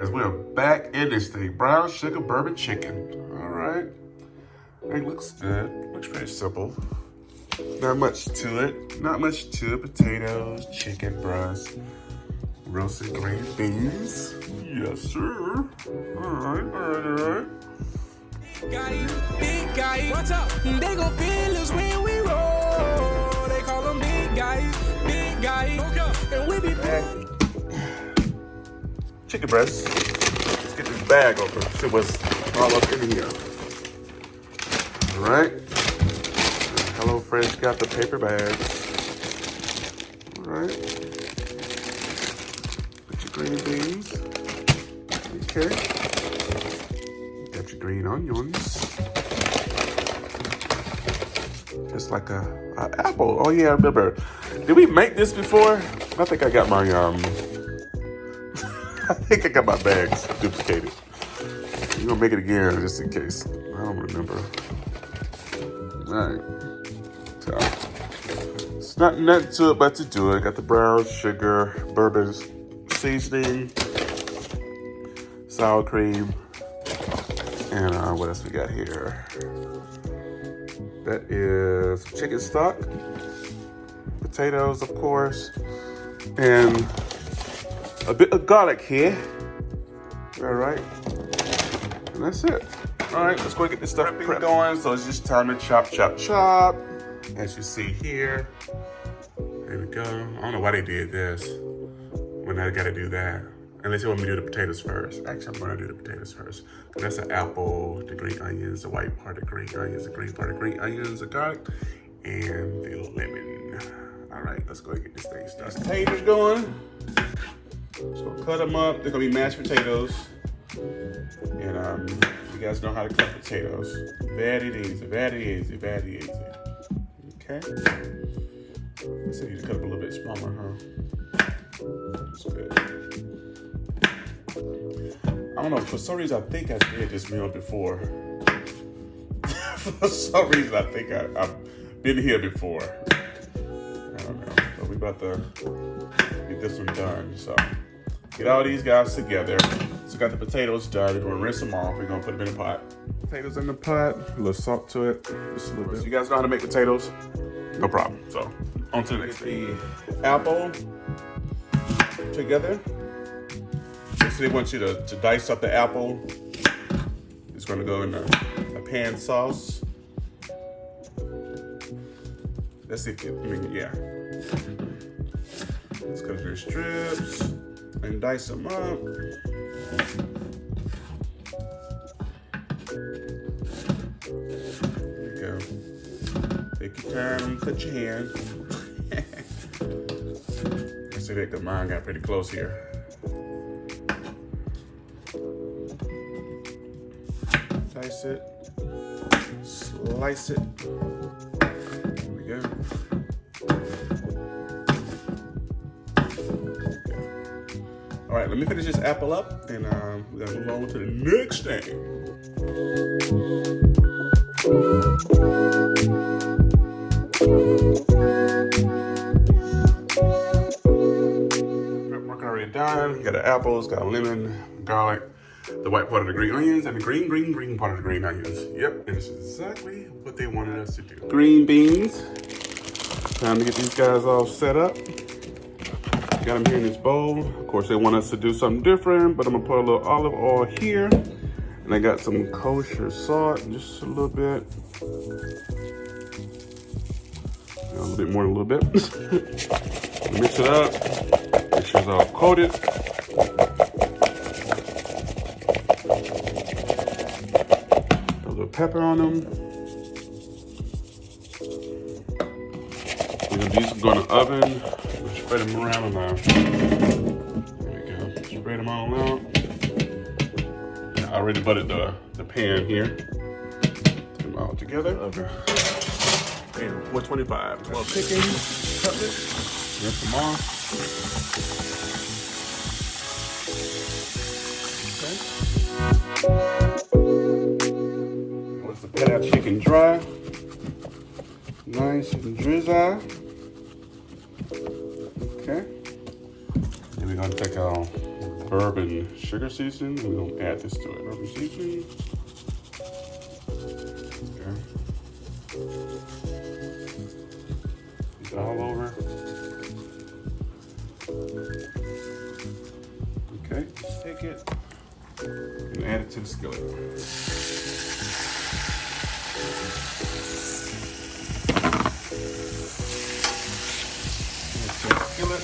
As we are back in this thing, brown sugar bourbon chicken. All right, it looks good. Looks pretty simple. Not much to it. Not much to it. Potatoes, chicken breast, roasted green beans. Yes, sir. All right. Guy, big guy, watch out. They gon' feel us when we roll. They call them big guys, and we be back. Chicken breast. Let's get this bag open. See what's all up in here. All right. Hello Fresh got the paper bag. All right. Put your green beans. Okay. Got your green onions. Just like a apple. Oh yeah, I remember. Did we make this before? I think I got my I think I got my bags duplicated. We're gonna make it again just in case. I don't remember. Alright. So it's not nothing to it but to do it. Got the brown sugar, bourbon seasoning, sour cream, and what else we got here? That is chicken stock, potatoes, of course, and a bit of garlic here. All right, and that's it. All right, let's go get this stuff going. So it's just time to chop. As you see here, there we go. I don't know why they did this when I got to do that. Unless you want me to do the potatoes first. Actually, I'm gonna do the potatoes first. That's an apple, the green onions, the white part of green onions, the green part of green onions, the garlic, and the lemon. All right, let's go and get this thing started. Potatoes going. So cut them up. They're gonna be mashed potatoes. And you guys know how to cut potatoes. Very easy. Okay. Let's see, you cut up a little bit smaller, huh? That's good. I don't know, for some reason I think I did this meal before. For some reason I think I've been here before. I don't know, but we about to get this one done. So get all these guys together. So got the potatoes done. We're gonna rinse them off. We're gonna put them in a pot. Potatoes in the pot, a little salt to it, just a little bit. So you guys know how to make potatoes? No problem. So on to the next thing. The apple together. So they want you to dice up the apple. It's gonna go in a pan sauce. Let's see if yeah. Let's cut their strips and dice them up. There you go. Take your time, cut your hand. I see that because mine got pretty close here. Dice it, slice it. There we go. All right, let me finish this apple up, and we're gonna move on to the next thing. Work already done. Got the apples, got a lemon, garlic, the white part of the green onions, and the green part of the green onions. Yep, and this is exactly what they wanted us to do. Green beans. Time to get these guys all set up. Got them here in this bowl. Of course, they want us to do something different, but I'm gonna put a little olive oil here. And I got some kosher salt, just a little bit. A little bit more than a little bit. Mix it up. Make sure it's all coated. A little pepper on them. These go in the oven. Spread them around now. There we go. Spread them all out. I already buttered the pan here. Put them all together. Okay. And 425. 12 chicken cutlet. Rinse them off. Okay. Let's pat our chicken dry. Nice and dry. Okay. Then we're gonna take our bourbon sugar seasoning. We're gonna add this to it. Bourbon seasoning. Okay. It's all over. Okay, take it and add it to the skillet. Skillet.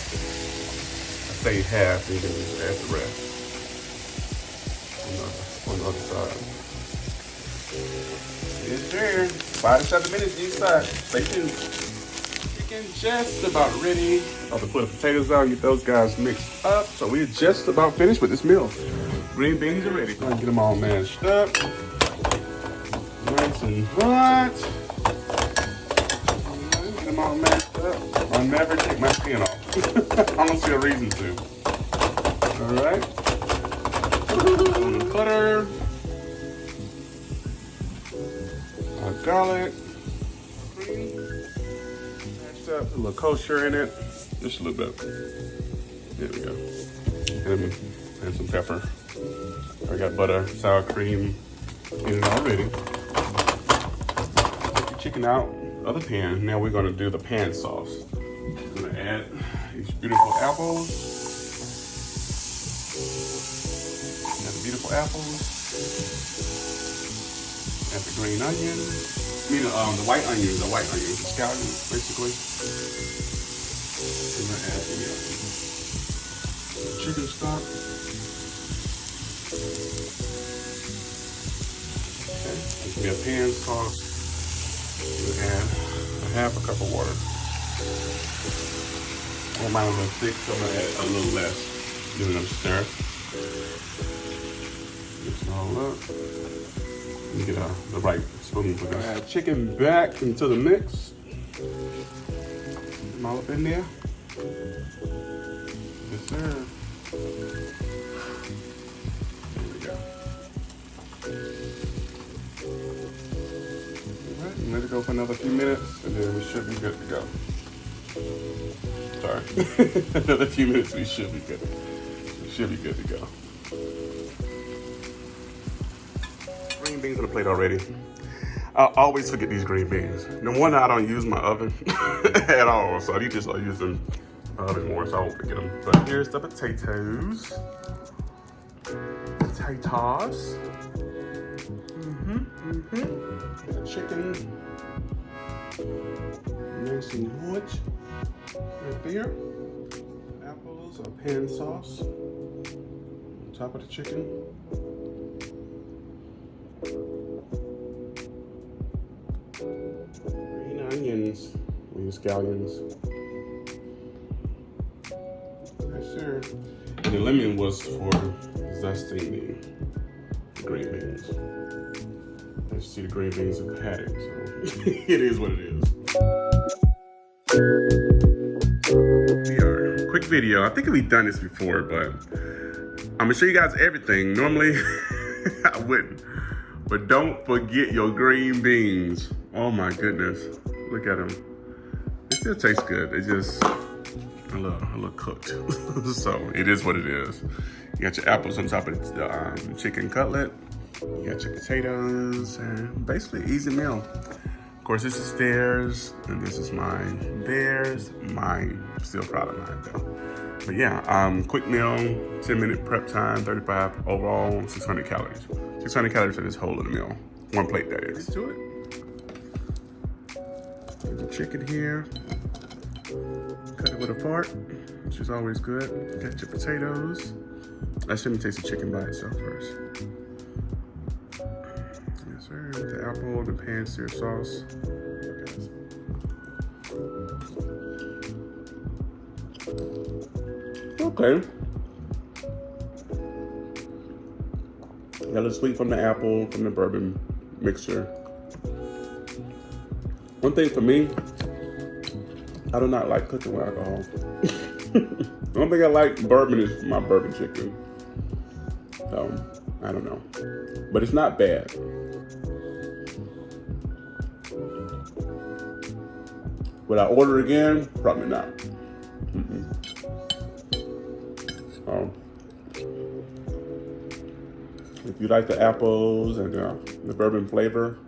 I say half, and then just add the rest on the other side. It's there. 5 to 7 minutes each side. Stay tuned. Chicken just about ready. About to put the potatoes out and get those guys mixed up. So we're just about finished with this meal. Green beans are ready. Go and get them all mashed up. Nice and hot. Get them all mashed up. I'll never take my skin off. I don't see a reason to. Alright. Butter. Garlic. Mashed up. A little kosher in it. Just a little bit. There we go. And some pepper. I got butter, sour cream in it already. Take the chicken out of the pan. Now we're going to do the pan sauce. I'm going to add these beautiful apples. Add the beautiful apples. Add the green onion. I mean, the white onions, the scallions, basically. I'm going to add the chicken stock. Okay, this will be a pan sauce. We'll add a cup of water. I want mine a little thick, so I'm going to add a little less. Give it a stir. Mix it all up. And get the right spoon for this. Add chicken back into the mix. Put them all up in there. Yes, sir. There we go. Alright, let it go for another few minutes, and then we should be good to go. Sorry. Another few minutes, we should be good. We should be good to go. Green beans on the plate already. I always forget these green beans. No wonder I don't use my oven at all, so I need to start using my oven more, so I won't forget them. But here's the potatoes. Potatoes. The chicken. Nice and hot. Right there. Apples or pan sauce. On top of the chicken. Green onions. We use scallions. Yes, sir. And the lemon was for zesting the green beans. As you see, the green beans have had it, so it is what it is. Quick video. I think we've done this before, but I'm gonna show you guys everything. Normally, I wouldn't. But don't forget your green beans. Oh my goodness. Look at them. It still tastes good. It's just a little cooked. So it is what it is. You got your apples on top of the chicken cutlet. You got your potatoes, and basically easy meal. Of course, this is theirs, and this is mine. Theirs, mine. I'm still proud of mine though. But yeah, quick meal, 10-minute prep time, 35 overall, 600 calories. 600 calories for this whole little meal. One plate, that is. To it. Put the chicken here. Cut it with a fork, which is always good. Got your potatoes. Let me taste the chicken by itself first. Yes, sir. With the apple and the pan sear sauce. Okay. Got a little sweet from the apple, from the bourbon mixture. One thing for me, I do not like cooking with alcohol. The only thing I like bourbon is my bourbon chicken. So, I don't know. But it's not bad. Would I order again? Probably not. If you like the apples and the bourbon flavor,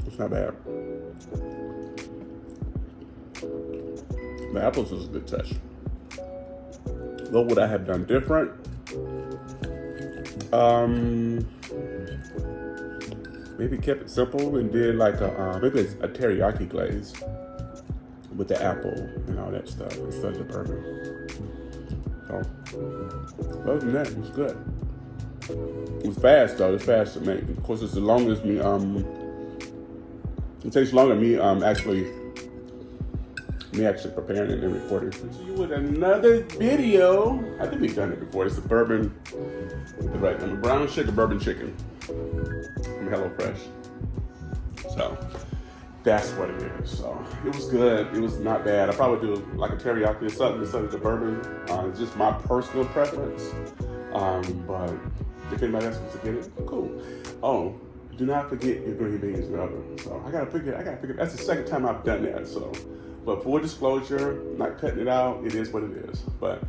it's not bad. The apples is a good touch. What would I have done different? Maybe kept it simple and did like maybe a teriyaki glaze with the apple and all that stuff instead of the bourbon. So, other than that, it was good. It was fast though. It's fast to make. Of course, it's as long as me. It takes longer me actually preparing it and recording. See you with another video. I think we've done it before. It's the bourbon, the brown sugar bourbon chicken from HelloFresh. So that's what it is. So it was good. It was not bad. I probably do like a teriyaki or something instead of the bourbon. It's just my personal preference. But if anybody else wants to get it, cool. Oh, do not forget your green beans and oven. So I gotta figure. That's the second time I've done that. So. But full disclosure, not cutting it out, it is what it is. But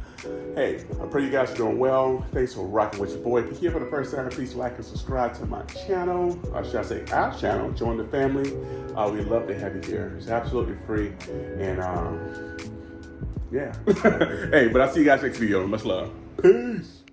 hey, I pray you guys are doing well. Thanks for rocking with your boy. If you're here for the first time, please like and subscribe to my channel. Or should I say our channel, join the family. We'd love to have you here. It's absolutely free. And yeah. Hey, but I'll see you guys next video. Much love. Peace.